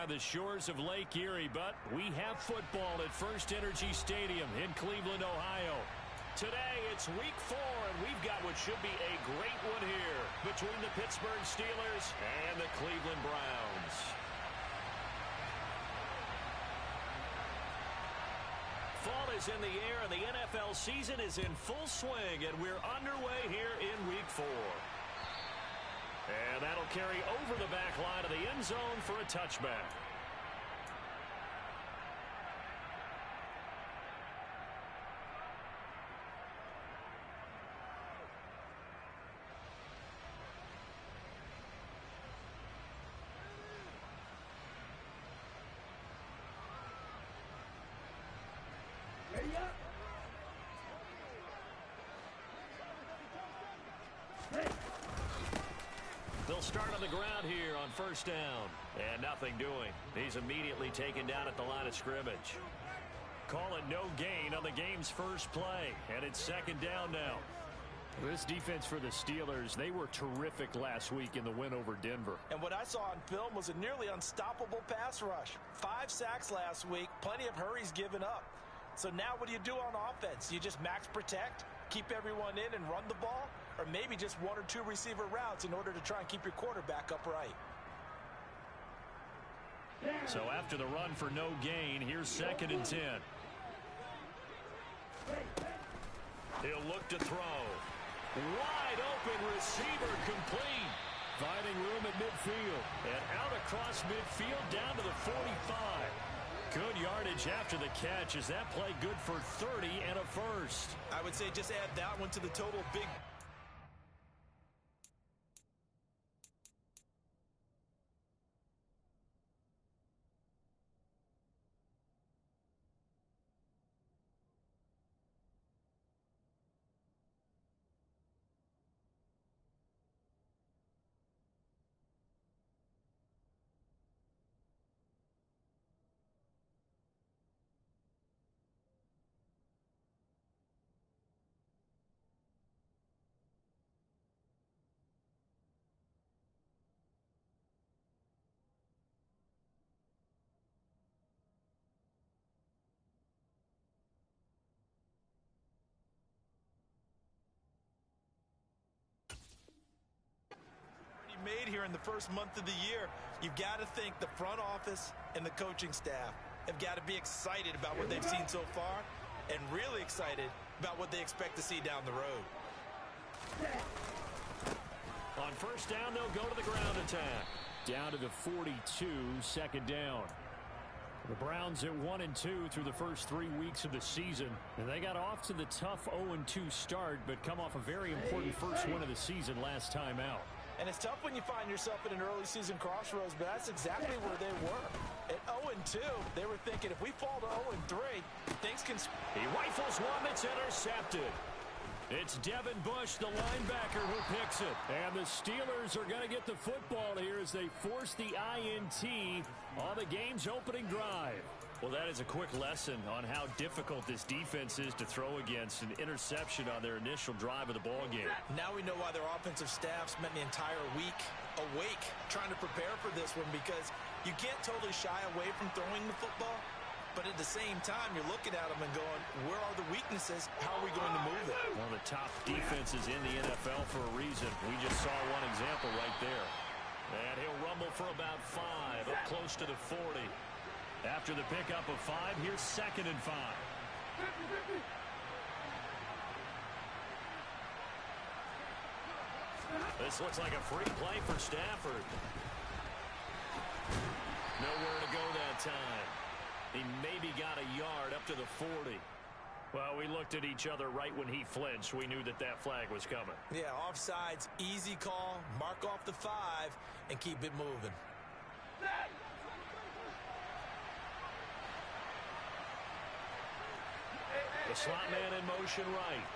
the shores of Lake Erie, but we have football at First Energy Stadium in Cleveland, Ohio. Today, it's week 4, and we've got what should be a great one here between the Pittsburgh Steelers and the Cleveland Browns. Fall is in the air, and the NFL season is in full swing, and we're underway here in week 4. And that'll carry over the back line of the end zone for a touchback. They'll start on the ground here on first down. And nothing doing. He's immediately taken down at the line of scrimmage. Call it no gain on the game's first play. And it's second down now. This defense for the Steelers, they were terrific last week in the win over Denver. And what I saw on film was a nearly unstoppable pass rush. 5 sacks last week, plenty of hurries given up. So now what do you do on offense? You just max protect, keep everyone in and run the ball, or maybe just 1 or 2 receiver routes in order to try and keep your quarterback upright. So after the run for no gain, here's second and 10. He'll look to throw. Wide open receiver complete. Finding room at midfield. And out across midfield down to the 45. Good yardage after the catch. Is that play good for 30 and a first? I would say just add that one to the total. Big. Made here in the first month of the year. You've got to think the front office and the coaching staff have got to be excited about what they've seen so far and really excited about what they expect to see down the road. On first down, they'll go to the ground attack. Down to the 42, second down. The Browns at 1-2 through the first 3 weeks of the season. And they got off to the tough 0-2 start, but come off a very important first win of the season last time out. And it's tough when you find yourself at an early season crossroads, but that's exactly where they were. At 0-2, they were thinking if we fall to 0-3, things can... He rifles one that's intercepted. It's Devin Bush, the linebacker, who picks it. And the Steelers are going to get the football here as they force the INT on the game's opening drive. Well, that is a quick lesson on how difficult this defense is to throw against. An interception on their initial drive of the ball game. Now we know why their offensive staff spent the entire week awake trying to prepare for this one, because you can't totally shy away from throwing the football, but at the same time you're looking at them and going, where are the weaknesses? How are we going to move it? One of the top defenses in the NFL for a reason. We just saw one example right there. And he'll rumble for about 5, up close to the 40. After the pickup of 5, here's second and 5. This looks like a free play for Stafford. Nowhere to go that time. He maybe got a yard up to the 40. Well, we looked at each other right when he flinched. We knew that that flag was coming. Yeah, offsides, easy call. Mark off the 5 and keep it moving. The slot man in motion right.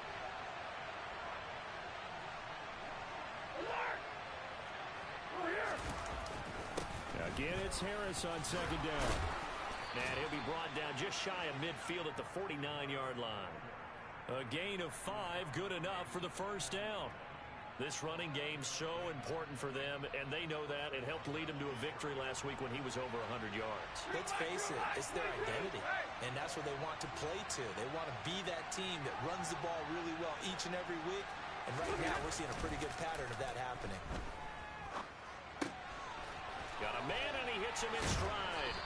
Again, it's Harris on second down. And he'll be brought down just shy of midfield at the 49-yard line. A gain of 5, good enough for the first down. This running game's so important for them, and they know that. It helped lead them to a victory last week when he was over 100 yards. Let's face it, it's their identity, and that's what they want to play to. They want to be that team that runs the ball really well each and every week, and right now we're seeing a pretty good pattern of that happening. Got a man, and he hits him in stride.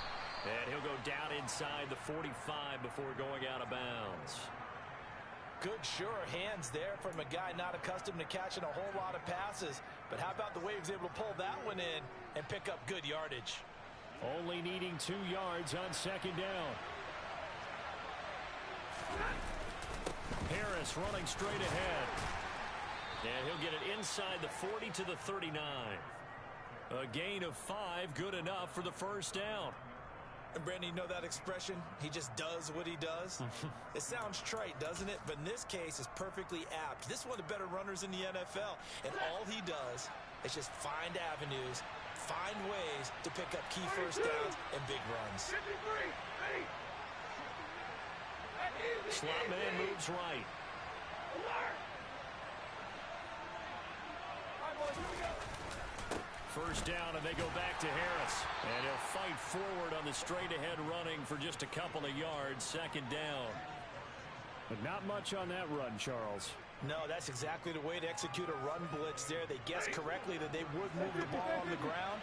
And he'll go down inside the 45 before going out of bounds. Good, sure hands there from a guy not accustomed to catching a whole lot of passes. But how about the way he was able to pull that one in and pick up good yardage? Only needing 2 yards on second down. Harris running straight ahead. And he'll get it inside the 40 to the 39. A gain of 5, good enough for the first down. And Brandon, you know that expression? He just does what he does. It sounds trite, doesn't it? But in this case, it's perfectly apt. This is one of the better runners in the NFL. And all he does is just find avenues, find ways to pick up key first downs and big runs. Slot man moves right. First down, and they go back to Harris. And he'll fight forward on the straight-ahead running for just a couple of yards. Second down. But not much on that run, Charles. No, that's exactly the way to execute a run blitz there. They guessed correctly that they would move the ball on the ground,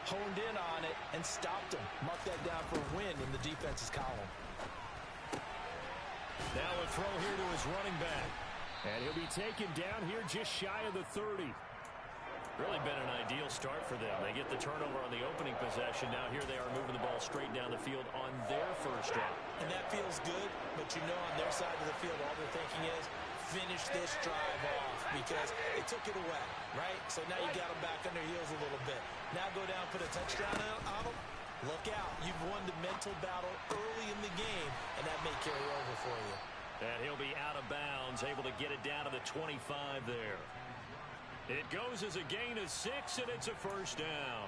honed in on it, and stopped them. Mark that down for a win in the defense's column. Now a throw here to his running back. And he'll be taken down here just shy of the 30. Really been an ideal start for them. They get the turnover on the opening possession. Now here they are moving the ball straight down the field on their first drive. And that feels good, but you know on their side of the field all they're thinking is finish this drive off because they took it away, right? So now you got them back on their heels a little bit. Now go down, put a touchdown on them. Look out. You've won the mental battle early in the game, and that may carry over for you. And he'll be out of bounds, able to get it down to the 25 there. It goes as a gain of 6, and it's a first down.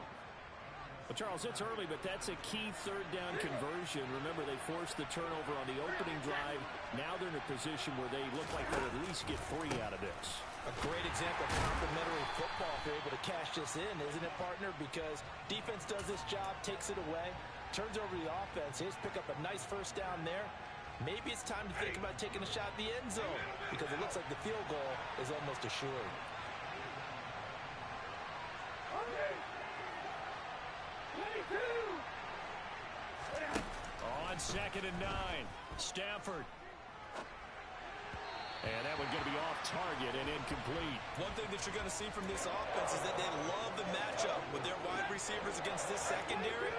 Well, Charles, it's early, but that's a key third down conversion. Remember, they forced the turnover on the opening drive. Now they're in a position where they look like they'll at least get 3 out of this. A great example of complementary football if they're able to cash this in, isn't it, partner? Because defense does this job, takes it away, turns over the offense. Here's pick up a nice first down there. Maybe it's time to think about taking a shot at the end zone because it looks like the field goal is almost assured. On 2nd and 9, Stafford. And that one going to be off target and incomplete. One thing that you're going to see from this offense is that they love the matchup with their wide receivers against this secondary.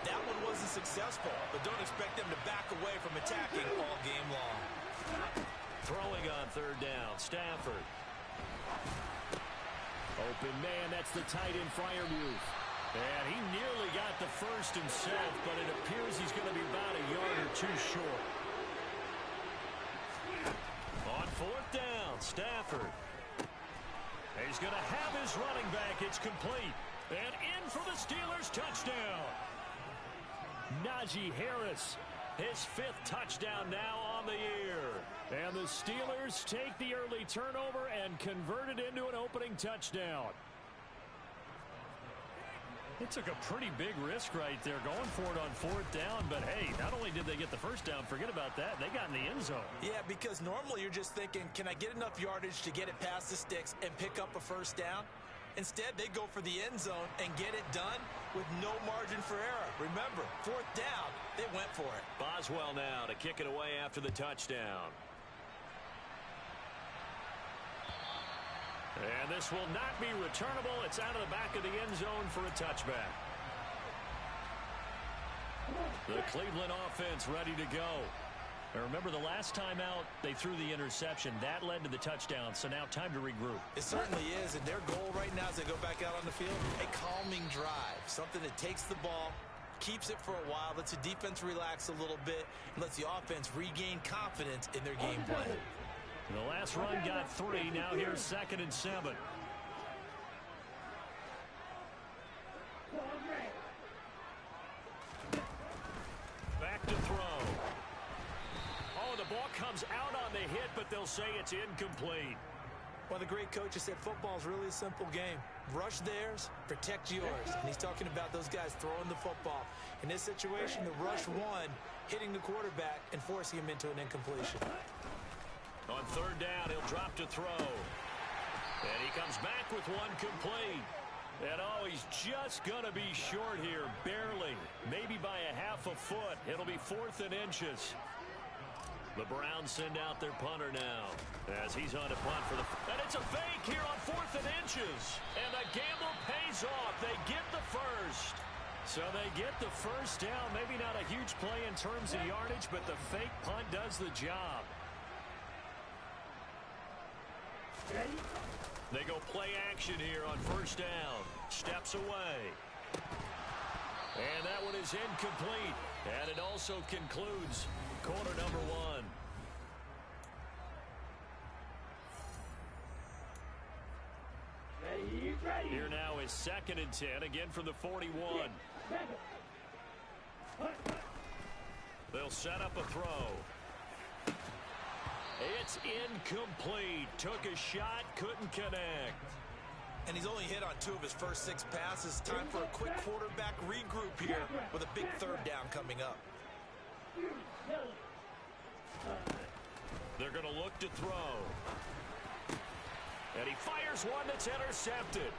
That one wasn't successful, but don't expect them to back away from attacking all game long. Throwing on 3rd down, Stafford. Open man, that's the tight end Freiermuth. And he nearly got the first himself, but it appears he's going to be about a yard or 2 short. On 4th down, Stafford. He's going to have his running back. It's complete. And in for the Steelers' touchdown. Najee Harris, his 5th touchdown now on the year. And the Steelers take the early turnover and convert it into an opening touchdown. They took a pretty big risk right there going for it on 4th down. But, hey, not only did they get the first down, forget about that, they got in the end zone. Yeah, because normally you're just thinking, can I get enough yardage to get it past the sticks and pick up a first down? Instead, they go for the end zone and get it done with no margin for error. Remember, 4th down, they went for it. Boswell now to kick it away after the touchdown. And this will not be returnable. It's out of the back of the end zone for a touchback. The Cleveland offense ready to go. Now remember, the last time out, they threw the interception. That led to the touchdown, so now time to regroup. It certainly is, and their goal right now as they go back out on the field, a calming drive. Something that takes the ball, keeps it for a while, lets the defense relax a little bit, and lets the offense regain confidence in their game plan. The last run got 3. Now here's 2nd and 7. Back to throw. Oh, the ball comes out on the hit, but they'll say it's incomplete. Well, the great coach has said football is really a simple game. Rush theirs, protect yours. And he's talking about those guys throwing the football. In this situation, the rush won, hitting the quarterback and forcing him into an incompletion. On third down, he'll drop to throw. And he comes back with one complete. And oh, he's just going to be short here, barely. Maybe by a half a foot. It'll be 4th and inches. The Browns send out their punter now as he's on to punt for the... And it's a fake here on 4th and inches. And the gamble pays off. They get the first. So they get the first down. Maybe not a huge play in terms of yardage, but the fake punt does the job. They go play action here on first down. Steps away. And that one is incomplete. And it also concludes quarter number 1. Here now is 2nd and 10, again from the 41. They'll set up a throw. It's incomplete. Took a shot, couldn't connect. And he's only hit on 2 of his first 6 passes. Time for a quick quarterback regroup here with a big third down coming up. They're going to look to throw. And he fires one that's intercepted.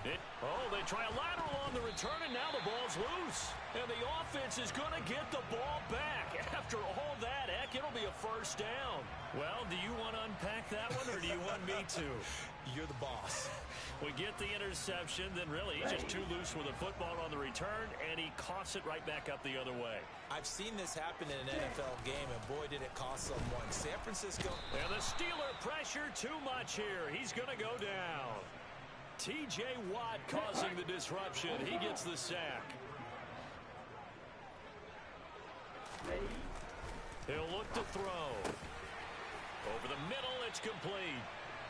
They try a lateral on the return, and now the ball's loose. And the offense is going to get the ball back. After all that, heck, it'll be a first down. Well, do you want to unpack that one, or do you want me to? You're the boss. We get the interception, then really he's just too loose with a football on the return, and he coughs it right back up the other way. I've seen this happen in an NFL game, and boy, did it cost someone. San Francisco. And the Steeler pressure too much here. He's going to go down. T.J. Watt causing the disruption. He gets the sack. He'll look to throw. Over the middle, it's complete.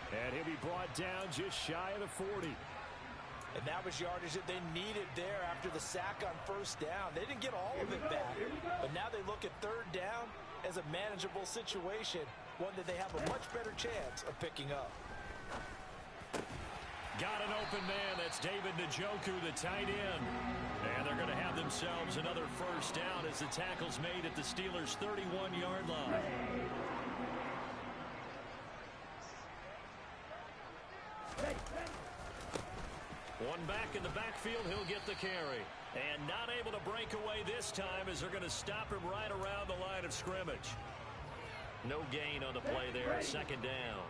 And he'll be brought down just shy of the 40. And that was yardage that they needed there after the sack on first down. They didn't get all of it back, but now they look at third down as a manageable situation, one that they have a much better chance of picking up. Got an open man. That's David Njoku, the tight end. And they're going to have themselves another first down as the tackle's made at the Steelers' 31-yard line. One back in the backfield, he'll get the carry. And not able to break away this time as they're going to stop him right around the line of scrimmage. No gain on the play there, 2nd down.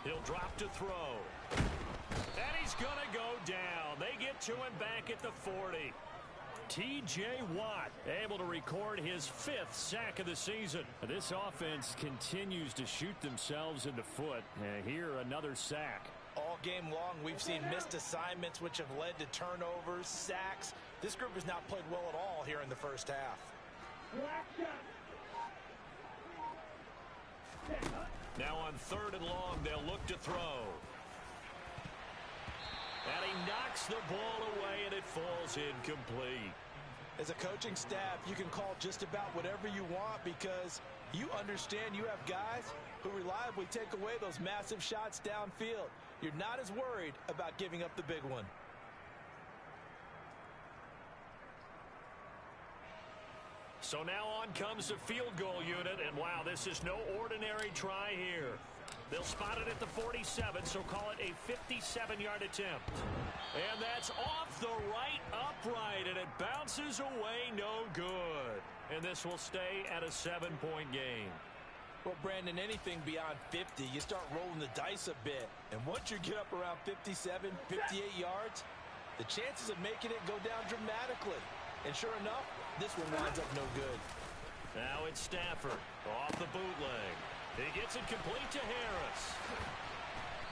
He'll drop to throw. And he's going to go down. They get to him back at the 40. T.J. Watt able to record his 5th sack of the season. This offense continues to shoot themselves in the foot. And here, another sack. All game long, we've seen missed assignments, which have led to turnovers, sacks. This group has not played well at all here in the first half. Now on 3rd and long, they'll look to throw. And he knocks the ball away, and it falls incomplete. As a coaching staff, you can call just about whatever you want because you understand you have guys who reliably take away those massive shots downfield. You're not as worried about giving up the big one. So now on comes the field goal unit, and wow, this is no ordinary try here. They'll spot it at the 47, so call it a 57-yard attempt. And that's off the right upright, and it bounces away no good. And this will stay at a 7-point game. Well, Brandon, anything beyond 50, you start rolling the dice a bit. And once you get up around 57, 58 yards, the chances of making it go down dramatically. And sure enough, this one winds up no good. Now it's Stafford off the bootleg. He gets it complete to Harris.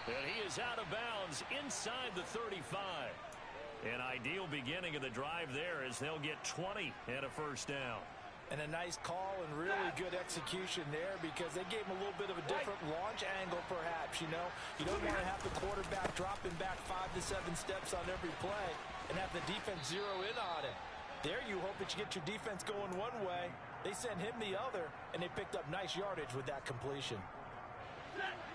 And he is out of bounds inside the 35. An ideal beginning of the drive there as they'll get 20 and a first down. And a nice call and really good execution there because they gave him a little bit of a different launch angle perhaps, you know. You don't want to have the quarterback dropping back 5 to 7 steps on every play and have the defense zero in on it. There you hope that you get your defense going one way They sent him the other, and they picked up nice yardage with that completion.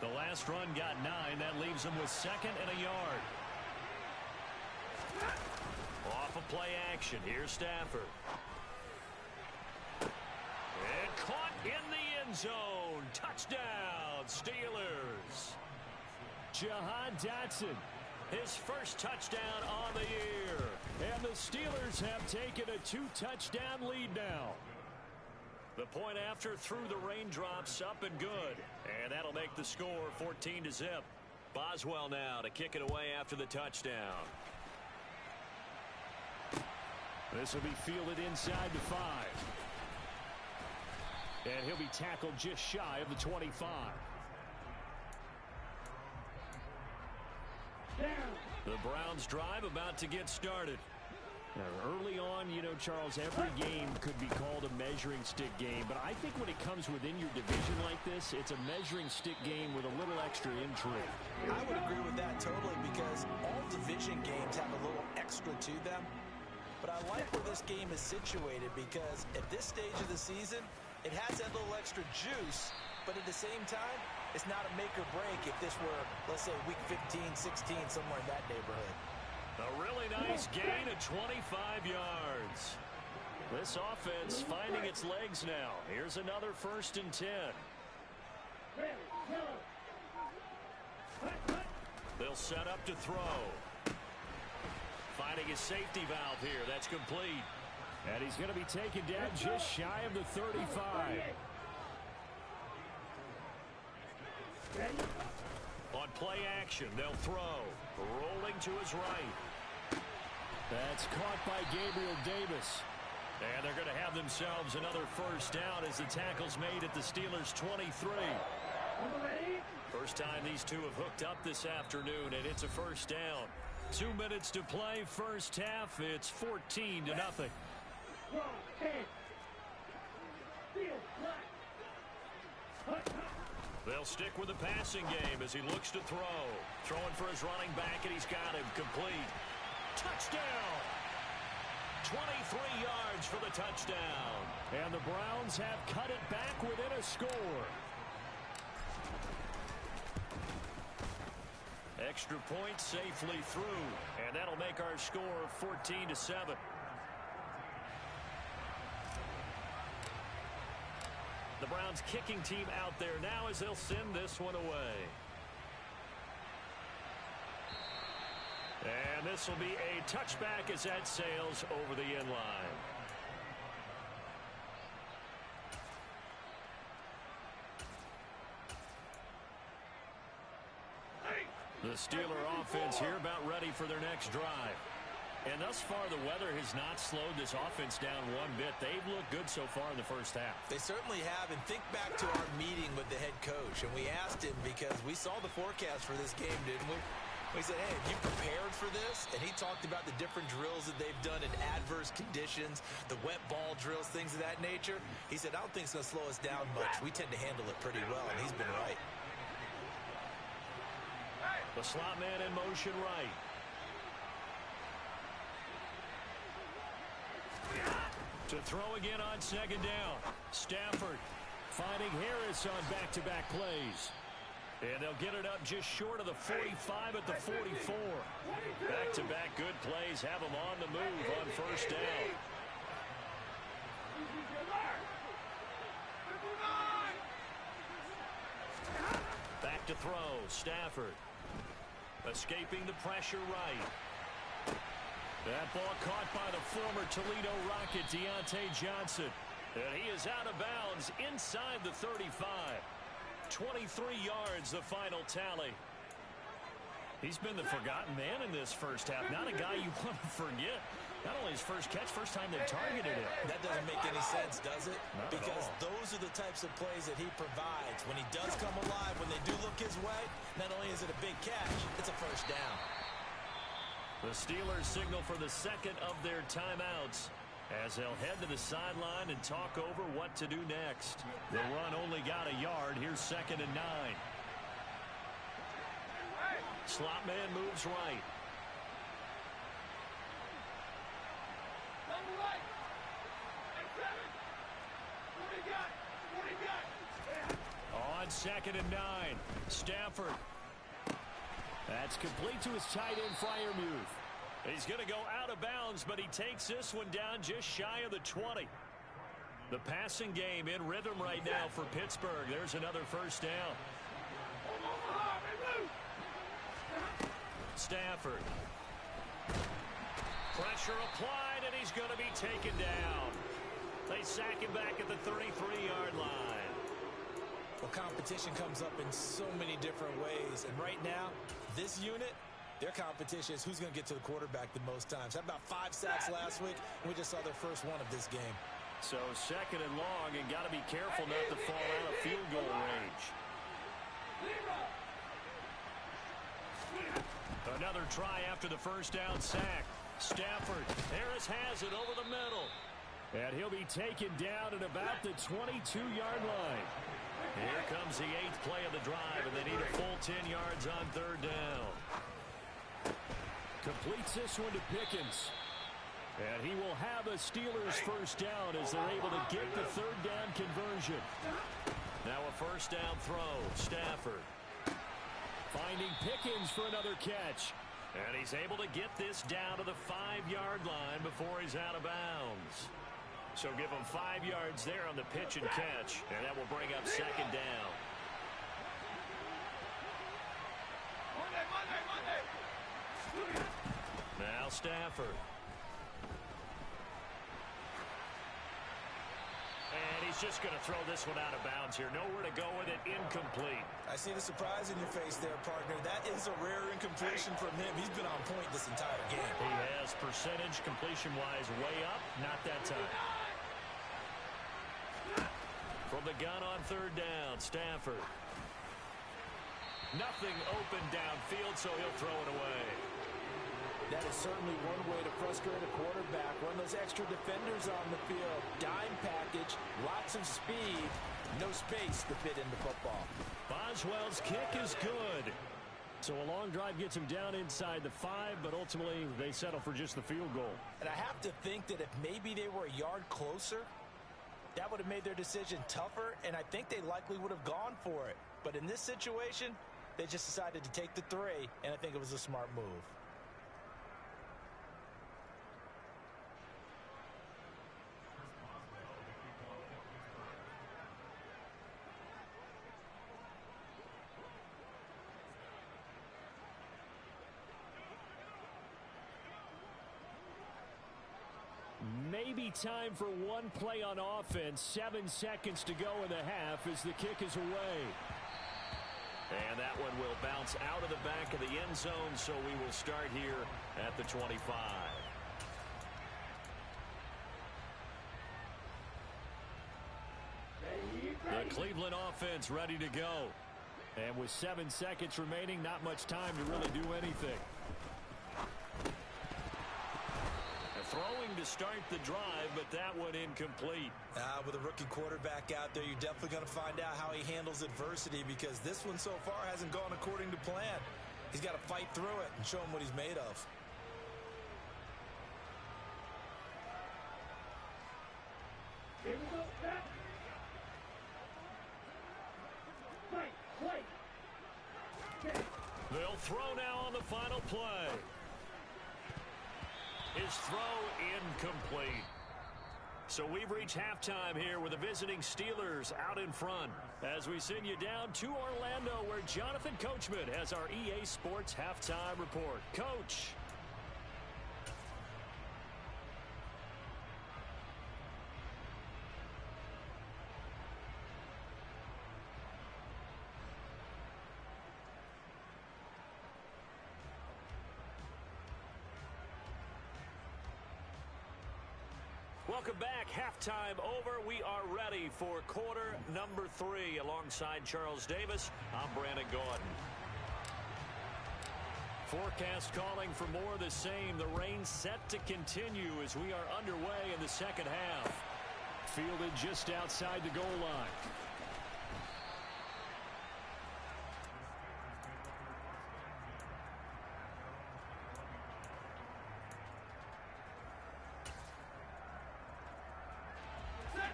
The last run got 9. That leaves them with 2nd and a yard. Off of play action. Here's Stafford. And caught in the end zone. Touchdown, Steelers. Jahan Dotson, his first touchdown on the year. And the Steelers have taken a 2-touchdown lead now. The point after through the raindrops, up and good. And that'll make the score 14-0. Boswell now to kick it away after the touchdown. This will be fielded inside the 5. And he'll be tackled just shy of the 25. The Browns drive about to get started. Now, early on, you know, Charles, every game could be called a measuring stick game. But I think when it comes within your division like this, it's a measuring stick game with a little extra intrigue. I would agree with that totally because all division games have a little extra to them. But I like where this game is situated because at this stage of the season, it has that little extra juice. But at the same time, it's not a make or break if this were, let's say, week 15, 16, somewhere in that neighborhood. A really nice gain of 25 yards. This offense finding its legs now. Here's another 1st and 10. They'll set up to throw. Finding his safety valve here. That's complete. And he's going to be taken down just shy of the 35. On play action, they'll throw. Rolling to his right. That's caught by Gabriel Davis. And they're going to have themselves another 1st down as the tackle's made at the Steelers' 23. First time these two have hooked up this afternoon, and it's a 1st down. 2 minutes to play, first half. It's 14-0. They'll stick with the passing game as he looks to throw. Throwing for his running back, and he's got him complete. Touchdown! 23 yards for the touchdown. And the Browns have cut it back within a score. Extra point safely through. And that'll make our score 14-7. The Browns kicking team out there now as they'll send this one away. And this will be a touchback as that sails over the end line. The Steeler offense here about ready for their next drive. And thus far, the weather has not slowed this offense down one bit. They've looked good so far in the first half. They certainly have. And think back to our meeting with the head coach. And we asked him because we saw the forecast for this game, didn't we? We said, hey, have you prepared for this? And he talked about the different drills that they've done in adverse conditions, the wet ball drills, things of that nature. He said, I don't think it's going to slow us down much. We tend to handle it pretty well, and he's been right. The slot man in motion right. To throw again on 2nd down. Stafford finding Harris on back-to-back plays. And they'll get it up just short of the 45 at the 44. Back-to-back good plays have them on the move on 1st down. Back to throw. Stafford escaping the pressure right. That ball caught by the former Toledo Rocket, Deontay Johnson. And he is out of bounds inside the 35. 23 yards, the final tally. He's been the forgotten man in this first half. Not a guy you want to forget. Not only his first catch, first time they targeted him. That doesn't make any sense, does it? Not because at all. Those are the types of plays that he provides. When he does come alive, when they do look his way, not only is it a big catch, it's a 1st down. The Steelers signal for the 2nd of their timeouts as they'll head to the sideline and talk over what to do next. The run only got a yard. Here's 2nd and 9. Slot man moves right. On 2nd and 9, Stafford. That's complete to his tight end, Freiermuth. He's going to go out of bounds, but he takes this one down just shy of the 20. The passing game in rhythm right now for Pittsburgh. There's another first down. Stafford. Pressure applied, and he's going to be taken down. They sack him back at the 33-yard line. Well, competition comes up in so many different ways. And right now, this unit, their competition is who's going to get to the quarterback the most times. Had about 5 sacks last week, and we just saw their first one of this game. So 2nd and long, and got to be careful not to fall out of field goal range. Another try after the first down sack. Stafford. Harris has it over the middle. And he'll be taken down at about the 22-yard line. Here comes the 8th play of the drive, and they need a full 10 yards on 3rd down. Completes this one to Pickens. And he will have a Steelers first down as they're able to get the 3rd down conversion. Now a first down throw. Stafford finding Pickens for another catch. And he's able to get this down to the 5-yard line before he's out of bounds. So give him 5 yards there on the pitch and catch. And that will bring up 2nd down. Now Stafford. And he's just going to throw this one out of bounds here. Nowhere to go with it. Incomplete. I see the surprise in your face there, partner. That is a rare incompletion from him. He's been on point this entire game. He has percentage completion-wise way up. Not that time. From the gun on 3rd down, Stafford. Nothing open downfield, so he'll throw it away. That is certainly one way to frustrate a quarterback. Run those extra defenders on the field. Dime package, lots of speed, no space to fit in the football. Boswell's kick is good. So a long drive gets him down inside the 5, but ultimately they settle for just the field goal. And I have to think that if maybe they were a yard closer, that would have made their decision tougher, and I think they likely would have gone for it. But in this situation, they just decided to take the 3, and I think it was a smart move. Maybe time for one play on offense. 7 seconds to go in the half as the kick is away. And that one will bounce out of the back of the end zone, so we will start here at the 25. The Cleveland offense ready to go. And with 7 seconds remaining, not much time to really do anything. Throwing to start the drive, but that one incomplete. With a rookie quarterback out there, you're definitely going to find out how he handles adversity, because this one so far hasn't gone according to plan. He's got to fight through it and show him what he's made of. They'll throw now on the final play. His throw incomplete. So we've reached halftime here with the visiting Steelers out in front as we send you down to Orlando, where Jonathan Coachman has our EA Sports halftime report. Coach. Welcome back. Halftime over. We are ready for quarter number 3. Alongside Charles Davis, I'm Brandon Gordon. Forecast calling for more of the same. The rain set to continue as we are underway in the second half. Fielded just outside the goal line.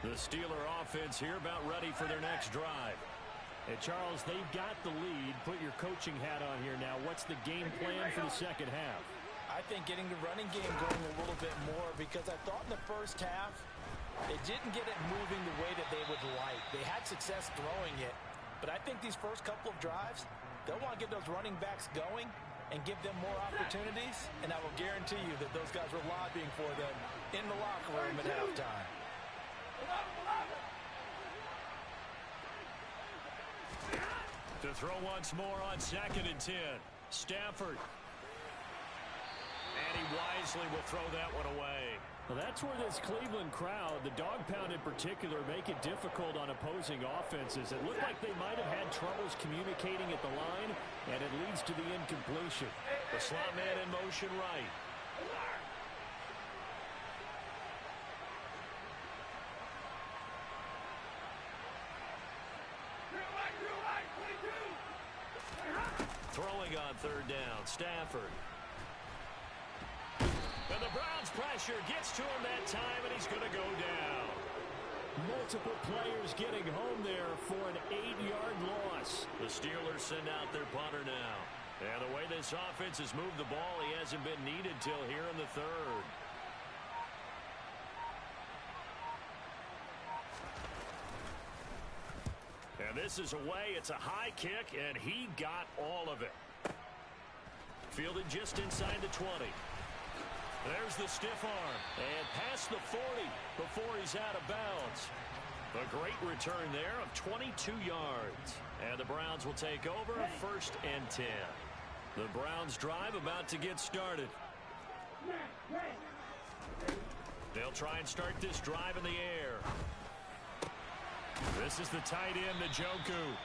The Steeler offense here about ready for their next drive. And Charles, they've got the lead. Put your coaching hat on here now. What's the game plan for the second half? I think getting the running game going a little bit more, because I thought in the first half they didn't get it moving the way that they would like. They had success throwing it, but I think these first couple of drives, they'll want to get those running backs going and give them more opportunities, and I will guarantee you that those guys were lobbying for them in the locker room at halftime. To throw once more on 2nd and 10. Stafford. And he wisely will throw that one away. Well, that's where this Cleveland crowd, the dog pound in particular, make it difficult on opposing offenses. It looked like they might have had troubles communicating at the line, and it leads to the incompletion. The slot man in motion right. Throwing on 3rd down, Stafford. And the Browns pressure gets to him that time, and he's going to go down. Multiple players getting home there for an 8-yard loss. The Steelers send out their punter now. And the way this offense has moved the ball, he hasn't been needed till here in the 3rd. And this is away. It's a high kick, and he got all of it. Fielded just inside the 20. There's the stiff arm. And past the 40 before he's out of bounds. A great return there of 22 yards. And the Browns will take over 1st and 10. The Browns drive about to get started. They'll try and start this drive in the air. This is the tight end, Njoku.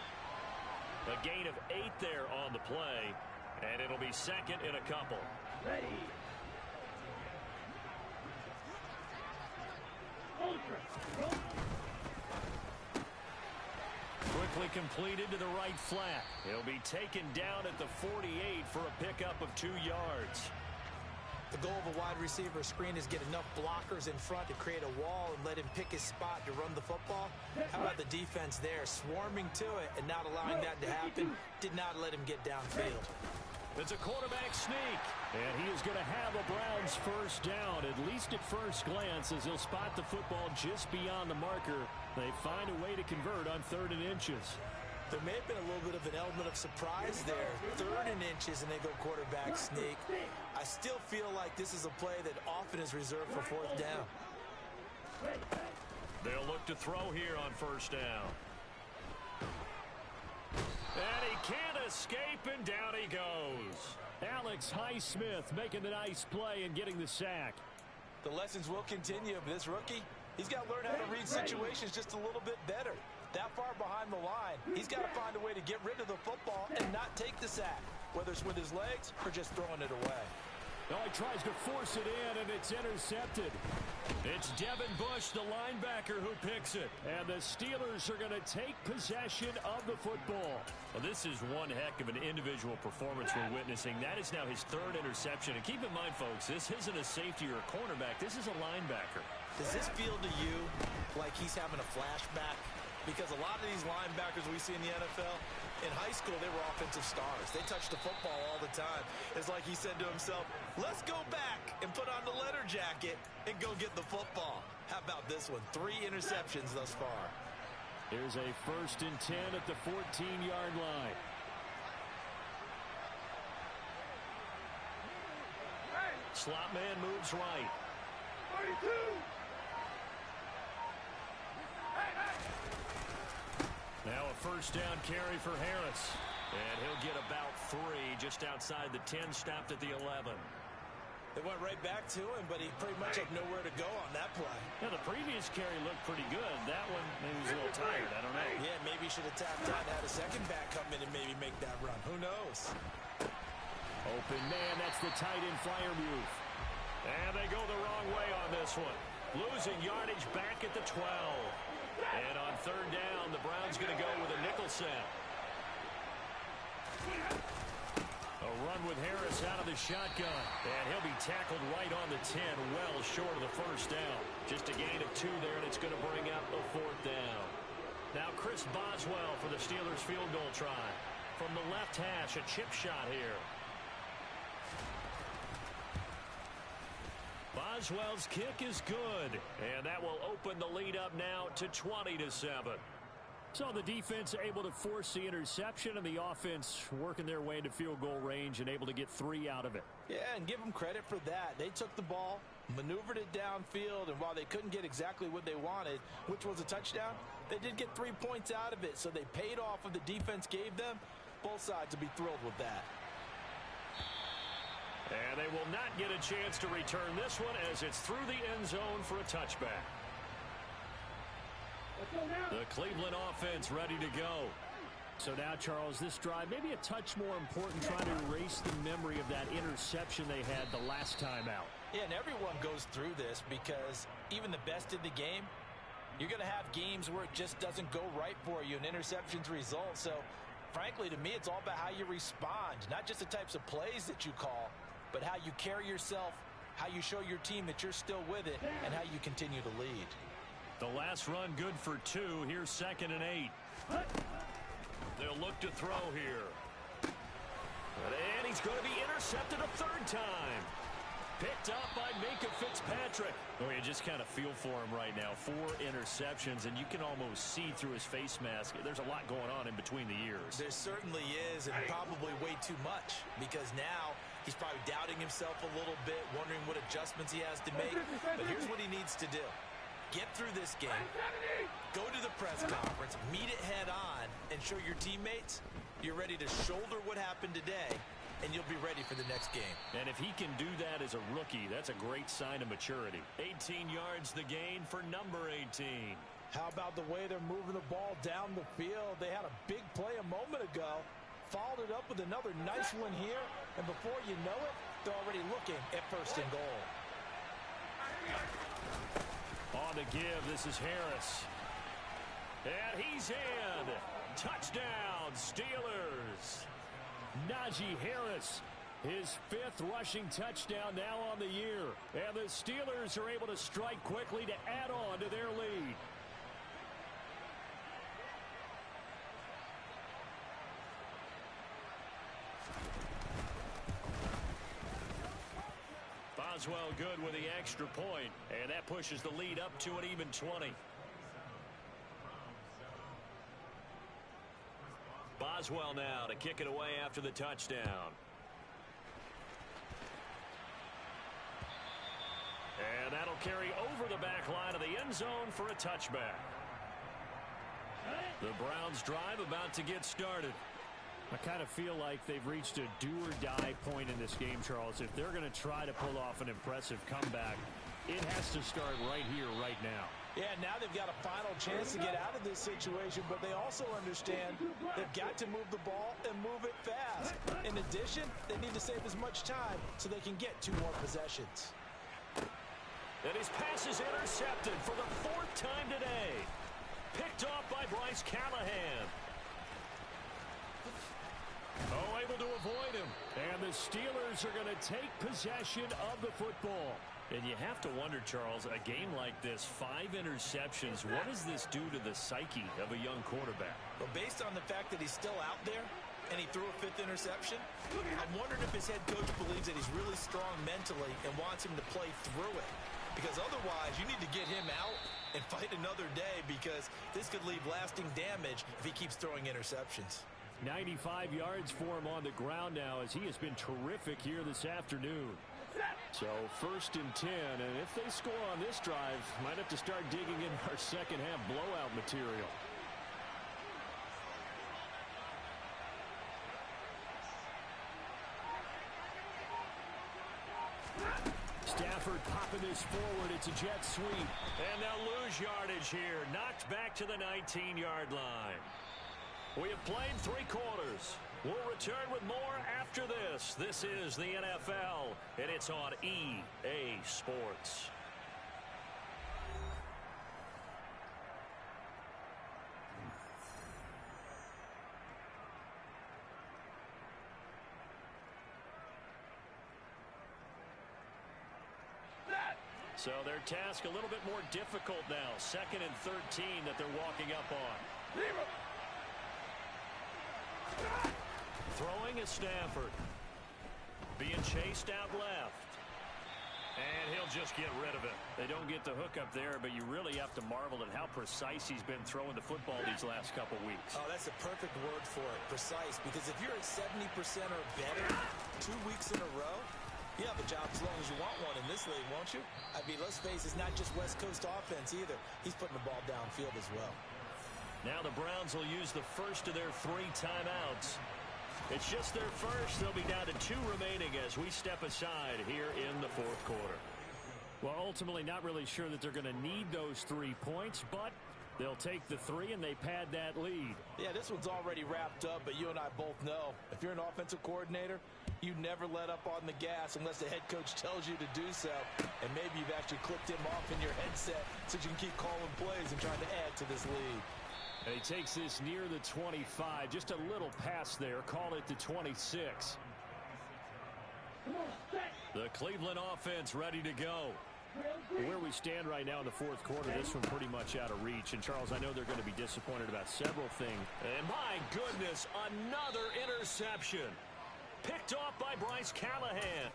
A gain of 8 there on the play. And it'll be 2nd and a couple. Ready. Quickly completed to the right flat. He'll be taken down at the 48 for a pickup of 2 yards. The goal of a wide receiver screen is get enough blockers in front to create a wall and let him pick his spot to run the football. How about the defense there, swarming to it and not allowing that to happen? Did not let him get downfield. It's a quarterback sneak. And he is going to have a Browns 1st down, at least at first glance, as he'll spot the football just beyond the marker. They find a way to convert on 3rd and inches. There may have been a little bit of an element of surprise there. 3rd and inches, and they go quarterback sneak. I still feel like this is a play that often is reserved for 4th down. They'll look to throw here on 1st down. And he can't escape, and down he goes. Alex Highsmith making the nice play and getting the sack. The lessons will continue of this rookie. He's got to learn how to read situations just a little bit better. That far behind the line, he's got to find a way to get rid of the football and not take the sack, whether it's with his legs or just throwing it away. Oh, he tries to force it in, and it's intercepted. It's Devin Bush, the linebacker, who picks it. And the Steelers are going to take possession of the football. Well, this is one heck of an individual performance we're witnessing. That is now his 3rd interception. And keep in mind, folks, this isn't a safety or a cornerback. This is a linebacker. Does this feel to you like he's having a flashback? Because a lot of these linebackers we see in the NFL, in high school, they were offensive stars. They touched the football all the time. It's like he said to himself, let's go back and put on the leather jacket and go get the football. How about this one? 3 interceptions thus far. Here's a 1st and 10 at the 14-yard line. Slot man moves right. 32. Now a 1st down carry for Harris. And he'll get about 3 just outside the 10, stopped at the 11. They went right back to him, but he pretty much had nowhere to go on that play. Now, the previous carry looked pretty good. That one, maybe he was a little tired. I don't know. Yeah, maybe he should have tapped out and had a second back come in and maybe make that run. Who knows? Open man, that's the tight end flyer move. And they go the wrong way on this one. Losing yardage back at the 12. And on 3rd down, the Browns going to go with a nickel set. A They'll run with Harris out of the shotgun. And he'll be tackled right on the 10, well short of the first down. Just a gain of 2 there, and it's going to bring up a 4th down. Now Chris Boswell for the Steelers field goal try. From the left hash, a chip shot here. Boswell's kick is good, and that will open the lead up now to 20-7. So the defense able to force the interception, and the offense working their way into field goal range and able to get 3 out of it. Yeah, and give them credit for that. They took the ball, maneuvered it downfield, and while they couldn't get exactly what they wanted, which was a touchdown, they did get 3 points out of it, so they paid off what the defense gave them. Both sides will be thrilled with that. And they will not get a chance to return this one as it's through the end zone for a touchback. The Cleveland offense ready to go. So now, Charles, this drive maybe a touch more important, trying to erase the memory of that interception they had the last time out. Yeah, and everyone goes through this because even the best in the game, you're going to have games where it just doesn't go right for you and interceptions result. So, frankly, to me, it's all about how you respond, not just the types of plays that you call, but how you carry yourself, how you show your team that you're still with it, and how you continue to lead. The last run good for 2. Here's 2nd and 8. They'll look to throw here. And he's going to be intercepted a 3rd time. Picked up by Minka Fitzpatrick. Oh, you just kind of feel for him right now. 4 interceptions, and you can almost see through his face mask. There's a lot going on in between the ears. There certainly is, and probably way too much, because now he's probably doubting himself a little bit, wondering what adjustments he has to make. But here's what he needs to do. Get through this game, go to the press conference, meet it head on, and show your teammates you're ready to shoulder what happened today, and you'll be ready for the next game. And if he can do that as a rookie, that's a great sign of maturity. 18 yards the gain for number 18. How about the way they're moving the ball down the field? They had a big play a moment ago, followed it up with another nice one here, and before you know it, they're already looking at 1st and goal. On the give, this is Harris. And he's in. Touchdown, Steelers. Najee Harris, his 5th rushing touchdown now on the year. And the Steelers are able to strike quickly to add on to their lead. Boswell good with the extra point, and that pushes the lead up to an even 20. Boswell now to kick it away after the touchdown. And that'll carry over the back line of the end zone for a touchback. The Browns drive about to get started. I kind of feel like they've reached a do-or-die point in this game, Charles. If they're going to try to pull off an impressive comeback, it has to start right here, right now. Yeah, now they've got a final chance to get out of this situation, but they also understand they've got to move the ball and move it fast. In addition, they need to save as much time so they can get 2 more possessions. And his pass is intercepted for the 4th time today. Picked off by Bryce Callahan. Oh, able to avoid him. And the Steelers are going to take possession of the football. And you have to wonder, Charles, a game like this, 5 interceptions, what does this do to the psyche of a young quarterback? Well, based on the fact that he's still out there and he threw a 5th interception, I'm wondering if his head coach believes that he's really strong mentally and wants him to play through it. Because otherwise, you need to get him out and fight another day, because this could leave lasting damage if he keeps throwing interceptions. 95 yards for him on the ground now, as he has been terrific here this afternoon. So 1st and 10, and if they score on this drive, might have to start digging in our second half blowout material. Stafford popping this forward. It's a jet sweep. And they'll lose yardage here. Knocked back to the 19-yard line. We have played 3 quarters. We'll return with more after this. This is the NFL, and it's on EA Sports. So their task a little bit more difficult now. 2nd and 13 that they're walking up on. Throwing is Stafford. Being chased out left. And he'll just get rid of it. They don't get the hook up there, but you really have to marvel at how precise he's been throwing the football these last couple weeks. Oh, that's a perfect word for it, precise. Because if you're at 70% or better 2 weeks in a row, you have a job as long as you want one in this league, won't you? I mean, let's face it, it's not just West Coast offense either. He's putting the ball downfield as well. Now the Browns will use the first of their 3 timeouts. It's just their first. They'll be down to 2 remaining as we step aside here in the 4th quarter. Well, ultimately not really sure that they're going to need those 3 points, but they'll take the 3 and they pad that lead. Yeah, this one's already wrapped up, but you and I both know if you're an offensive coordinator, you never let up on the gas unless the head coach tells you to do so. And maybe you've actually clicked him off in your headset so you can keep calling plays and trying to add to this lead. And he takes this near the 25. Just a little pass there. Call it the 26. The Cleveland offense ready to go. Where we stand right now in the 4th quarter, this one pretty much out of reach. And, Charles, I know they're going to be disappointed about several things. And, my goodness, another interception. Picked off by Bryce Callahan.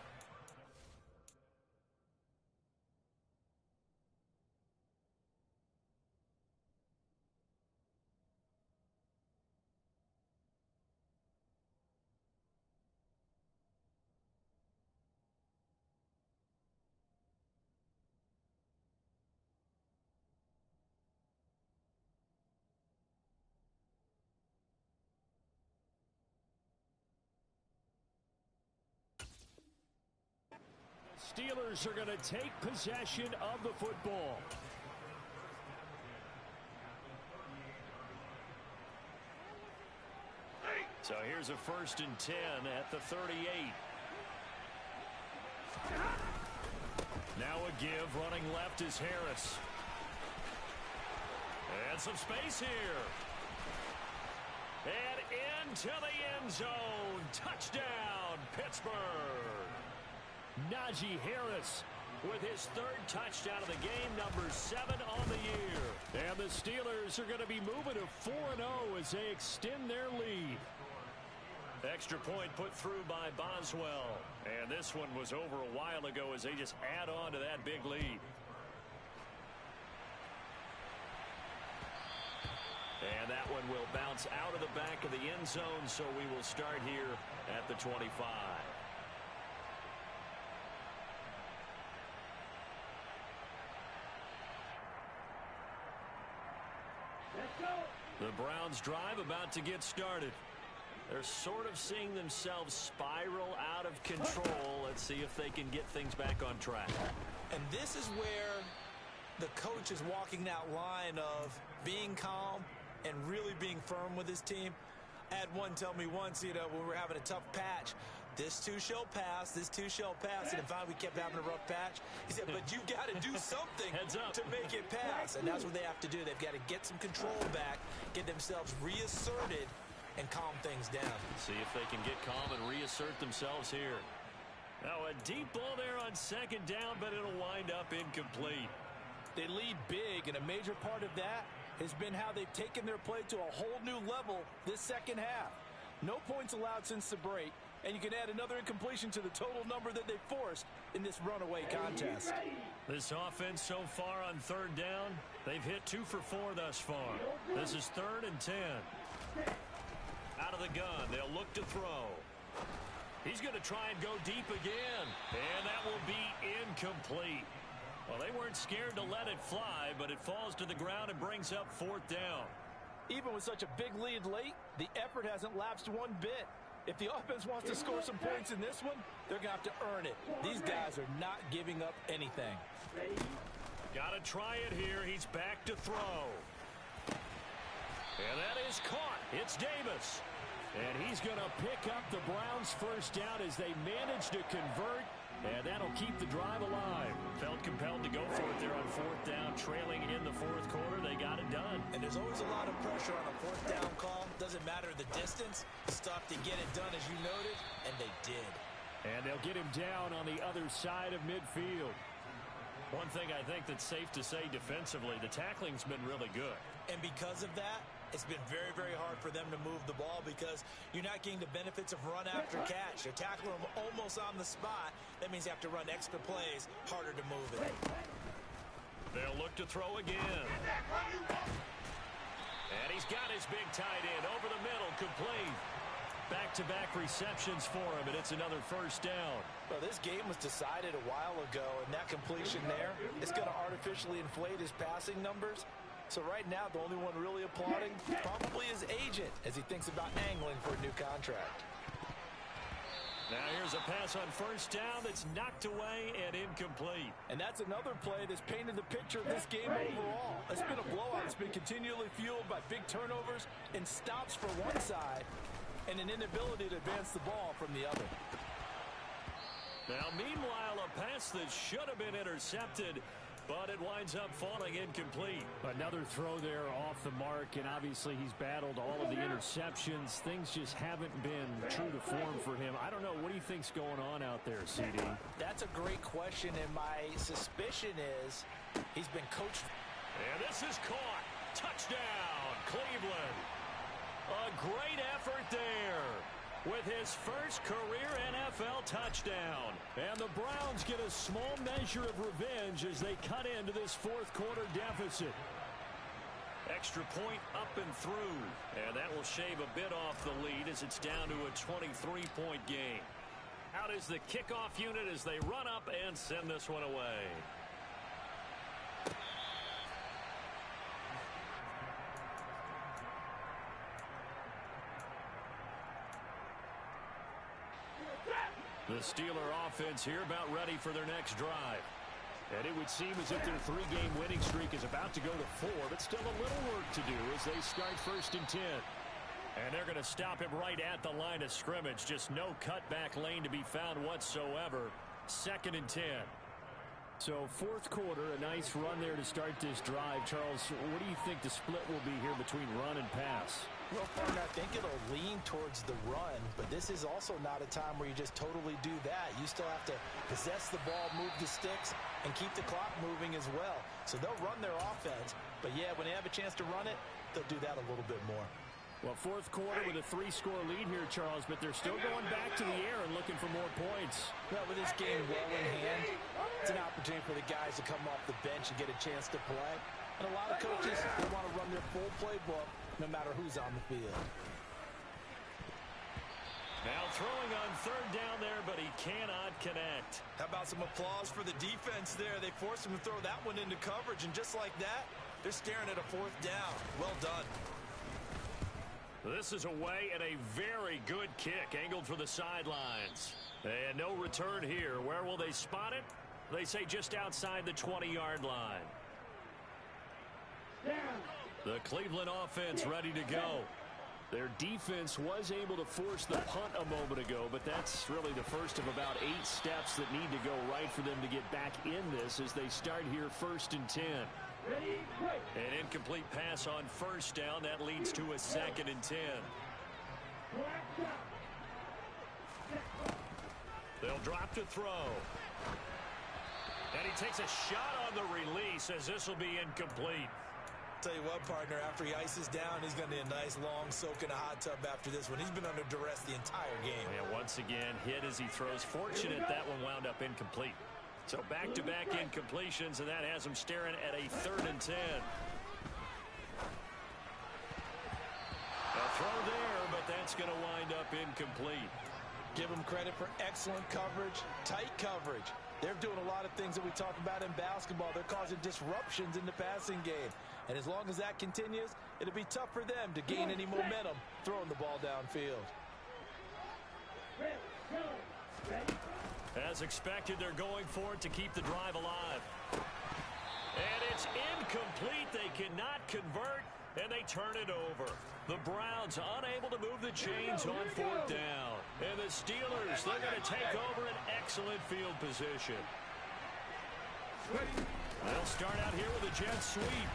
Steelers are going to take possession of the football. So here's a 1st and 10 at the 38. Now a give. Running left is Harris. And some space here. And into the end zone. Touchdown, Pittsburgh. Najee Harris with his 3rd touchdown of the game, number 7 on the year. And the Steelers are going to be moving to 4-0 as they extend their lead. Extra point put through by Boswell. And this one was over a while ago as they just add on to that big lead. And that one will bounce out of the back of the end zone, so we will start here at the 25. The Browns drive about to get started. They're sort of seeing themselves spiral out of control. Let's see if they can get things back on track. And this is where the coach is walking that line of being calm and really being firm with his team. I had one tell me once, when we were having a tough patch, this too shall pass, this too shall pass. And finally we kept having a rough patch. He said, but you got to do something to make it pass. And that's what they have to do. They've got to get some control back, get themselves reasserted, and calm things down. See if they can get calm and reassert themselves here. Now a deep ball there on 2nd down, but it'll wind up incomplete. They lead big, and a major part of that has been how they've taken their play to a whole new level this 2nd half. No points allowed since the break, and you can add another incompletion to the total number that they forced in this runaway contest. This offense so far on 3rd down, they've hit 2 for 4 thus far. This is 3rd and 10. Out of the gun, they'll look to throw. He's going to try and go deep again, and that will be incomplete. Well, they weren't scared to let it fly, but it falls to the ground and brings up 4th down. Even with such a big lead late, the effort hasn't lapsed one bit. If the offense wants to score some points in this one, they're going to have to earn it. These guys are not giving up anything. Got to try it here. He's back to throw. And that is caught. It's Davis. And he's going to pick up the Browns' 1st down as they manage to convert. And that'll keep the drive alive. Felt compelled to go for it there on 4th down. Trailing in the 4th quarter, they got it done. And there's always a lot of pressure on a 4th down call. Doesn't matter the distance. Stuff to get it done, as you noted, and they did. And they'll get him down on the other side of midfield. One thing I think that's safe to say defensively, the tackling's been really good. And because of that, it's been very, very hard for them to move the ball because you're not getting the benefits of run after catch. They're tackling them almost on the spot. That means you have to run extra plays, harder to move it. They'll look to throw again. And he's got his big tight end over the middle, complete. Back-to-back receptions for him, and it's another first down. Well, this game was decided a while ago, and that completion there is going to artificially inflate his passing numbers. So right now, the only one really applauding probably his agent as he thinks about angling for a new contract. Now here's a pass on first down that's knocked away and incomplete. And that's another play that's painted the picture of this game overall. It's been a blowout. It's been continually fueled by big turnovers and stops for one side and an inability to advance the ball from the other. Now, meanwhile, a pass that should have been intercepted, but it winds up falling incomplete. Another throw there off the mark, and obviously he's battled all of the interceptions. Things just haven't been true to form for him. I don't know. What do you think's going on out there, CD? That's a great question, and my suspicion is he's been coached. And this is caught. Touchdown, Cleveland. A great effort there with his first career NFL touchdown. And the Browns get a small measure of revenge as they cut into this fourth quarter deficit. Extra point up and through. And that will shave a bit off the lead as it's down to a 23-point game. Out is the kickoff unit as they run up and send this one away. The Steeler offense here about ready for their next drive. And it would seem as if their three-game winning streak is about to go to 4, but still a little work to do as they start first and 10. And they're going to stop him right at the line of scrimmage. Just no cutback lane to be found whatsoever. Second and 10. So fourth quarter, a nice run there to start this drive. Charles, what do you think the split will be here between run and pass? Well, partner, I think it'll lean towards the run, but this is also not a time where you just totally do that. You still have to possess the ball, move the sticks, and keep the clock moving as well. So they'll run their offense, but yeah, when they have a chance to run it, they'll do that a little bit more. Well, fourth quarter with a 3-score lead here, Charles, but they're still going back to the air and looking for more points. Well, with this game well in hand, it's an opportunity for the guys to come off the bench and get a chance to play. And a lot of coaches, they want to run their full playbook no matter who's on the field. Now throwing on third down there, but he cannot connect. How about some applause for the defense there? They forced him to throw that one into coverage, and just like that, they're staring at a fourth down. Well done. This is away and a very good kick angled for the sidelines. And no return here. Where will they spot it? They say just outside the 20-yard line. The Cleveland offense ready to go. Their defense was able to force the punt a moment ago, but that's really the first of about 8 steps that need to go right for them to get back in this as they start here first and 10. An incomplete pass on first down. That leads to a second and 10. They'll drop to throw. And he takes a shot on the release as this will be incomplete. Tell you what, partner, after he ices down, he's going to need a nice long soak in a hot tub after this one. He's been under duress the entire game. And once again, hit as he throws. Fortunate that one wound up incomplete. So back-to-back incompletions, and that has him staring at a third and 10. A throw there, but that's going to wind up incomplete. Give them credit for excellent coverage, tight coverage. They're doing a lot of things that we talk about in basketball. They're causing disruptions in the passing game. And as long as that continues, it'll be tough for them to gain any momentum throwing the ball downfield. As expected, they're going for it to keep the drive alive. And it's incomplete. They cannot convert, and they turn it over. The Browns unable to move the chains on fourth down. And the Steelers, they're going to take over an excellent field position. They'll start out here with a jet sweep.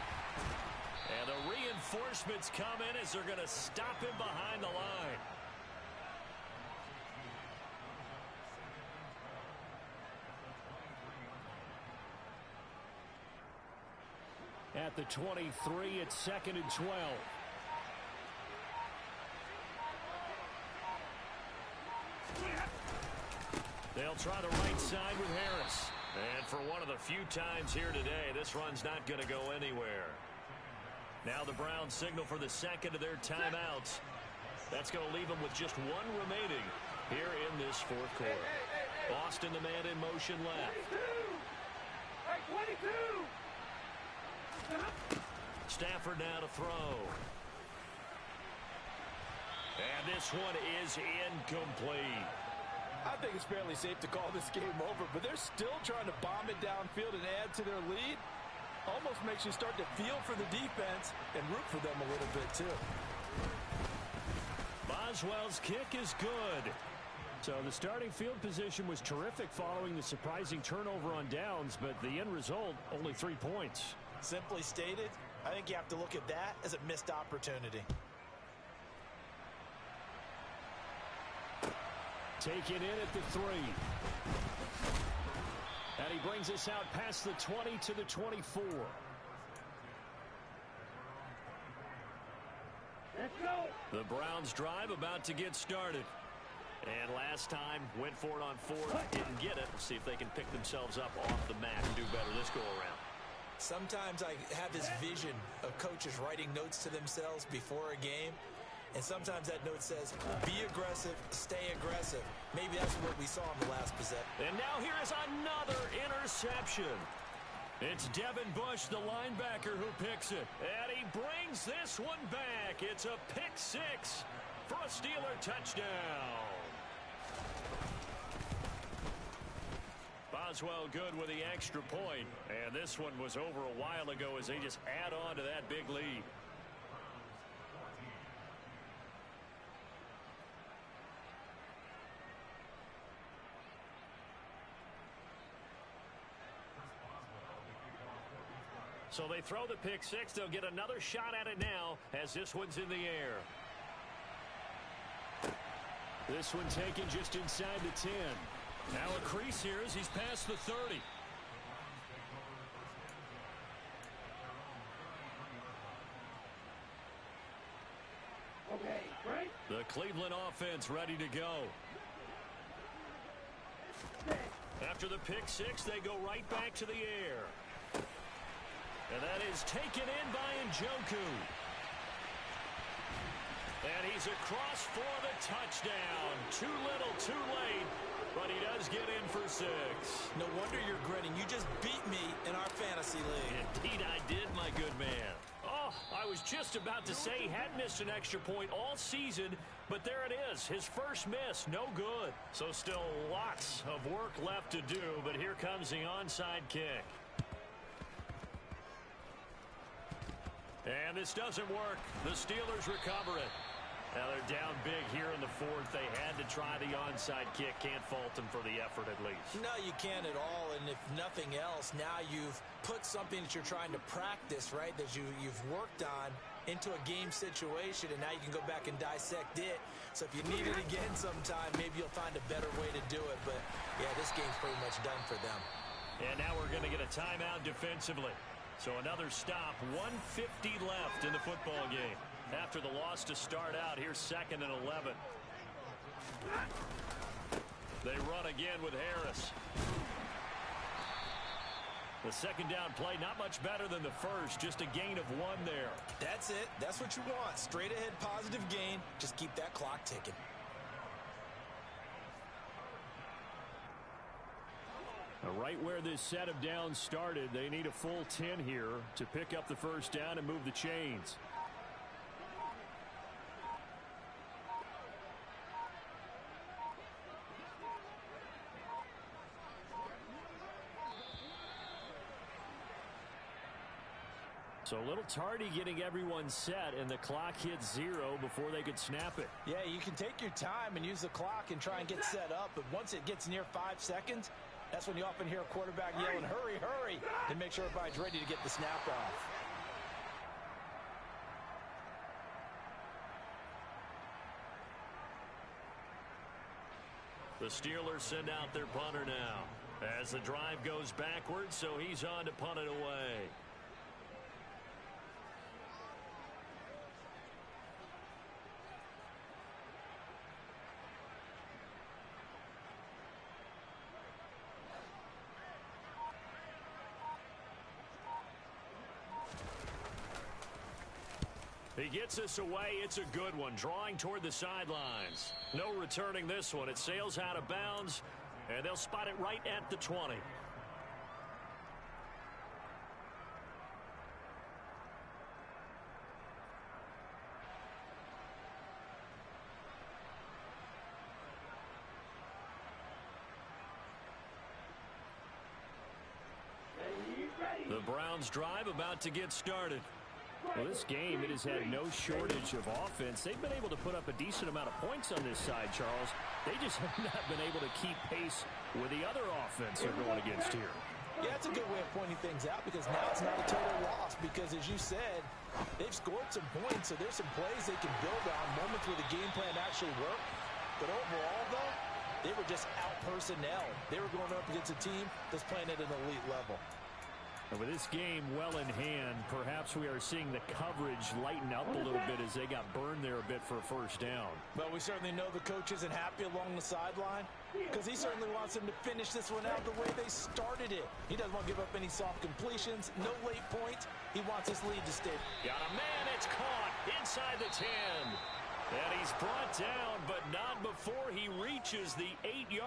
And the reinforcements come in as they're going to stop him behind the line. at the 23. It's 2nd and 12. They'll try the right side with Harris. And for one of the few times here today, this run's not going to go anywhere. Now the Browns signal for the second of their timeouts. That's going to leave them with just one remaining here in this fourth quarter. Austin, the man in motion left. 22. Stafford now to throw. And this one is incomplete. I think it's fairly safe to call this game over, but they're still trying to bomb it downfield and add to their lead. Almost makes you start to feel for the defense and root for them a little bit, too. Boswell's kick is good. So the starting field position was terrific following the surprising turnover on downs, but the end result, only 3 points. Simply stated, I think you have to look at that as a missed opportunity. Taken in at the 3. And he brings us out past the 20 to the 24. Let's go. The Browns drive about to get started. And last time, went for it on 4th, didn't get it. We'll see if they can pick themselves up off the mat and do better this go-around. Sometimes I have this vision of coaches writing notes to themselves before a game. And sometimes that note says, be aggressive, stay aggressive. Maybe that's what we saw in the last possession. And now here is another interception. It's Devin Bush, the linebacker, who picks it. And he brings this one back. It's a pick 6 for a Steeler touchdown. Boswell good with the extra point. And this one was over a while ago as they just add on to that big lead. So they throw the pick 6. They'll get another shot at it now as this one's in the air. This one taken just inside the 10. Now a crease here as he's past the 30. Okay, great. The Cleveland offense ready to go. After the pick 6, they go right back to the air. And that is taken in by Njoku. And he's across for the touchdown. Too little, too late, but he does get in for 6. No wonder you're grinning. You just beat me in our fantasy league. Indeed I did, my good man. Oh, I was just about to say he had missed an extra point all season, but there it is. His first miss, no good. So still lots of work left to do, but here comes the onside kick. And this doesn't work. The Steelers recover it. Now they're down big here in the 4th. They had to try the onside kick. Can't fault them for the effort at least. No, you can't at all. And if nothing else, now you've put something that you're trying to practice, right, that you've worked on into a game situation, and now you can go back and dissect it. So if you need it again sometime, maybe you'll find a better way to do it. But, yeah, this game's pretty much done for them. And now we're going to get a timeout defensively. So another stop, 1:50 left in the football game. After the loss to start out, here's 2nd and 11. They run again with Harris. The second down play, not much better than the first, just a gain of 1 there. That's it. That's what you want. Straight ahead positive gain. Just keep that clock ticking. Right where this set of downs started, they need a full 10 here to pick up the first down and move the chains. So a little tardy getting everyone set, and the clock hits 0 before they could snap it. Yeah, you can take your time and use the clock and try and get set up, but once it gets near 5 seconds, that's when you often hear a quarterback yelling, hurry, hurry, to make sure everybody's ready to get the snap off. The Steelers send out their punter now as the drive goes backwards, so he's on to punt it away. He gets us away. It's a good one. Drawing toward the sidelines. No returning this one. It sails out of bounds, and they'll spot it right at the 20. The Browns drive about to get started. Well, this game, it has had no shortage of offense. They've been able to put up a decent amount of points on this side, Charles. They just have not been able to keep pace with the other offense they're going against here. Yeah, that's a good way of pointing things out because now it's not a total loss because, as you said, they've scored some points, so there's some plays they can build on, moments where the game plan actually worked. But overall, though, they were just out-personnel. They were going up against a team that's playing at an elite level. And with this game well in hand, perhaps we are seeing the coverage lighten up a little bit as they got burned there a bit for a first down. But we certainly know the coach isn't happy along the sideline because he certainly wants them to finish this one out the way they started it. He doesn't want to give up any soft completions, no late points. He wants his lead to stay. Got a man, it's caught inside the 10. And he's brought down, but not before he reaches the 8-yard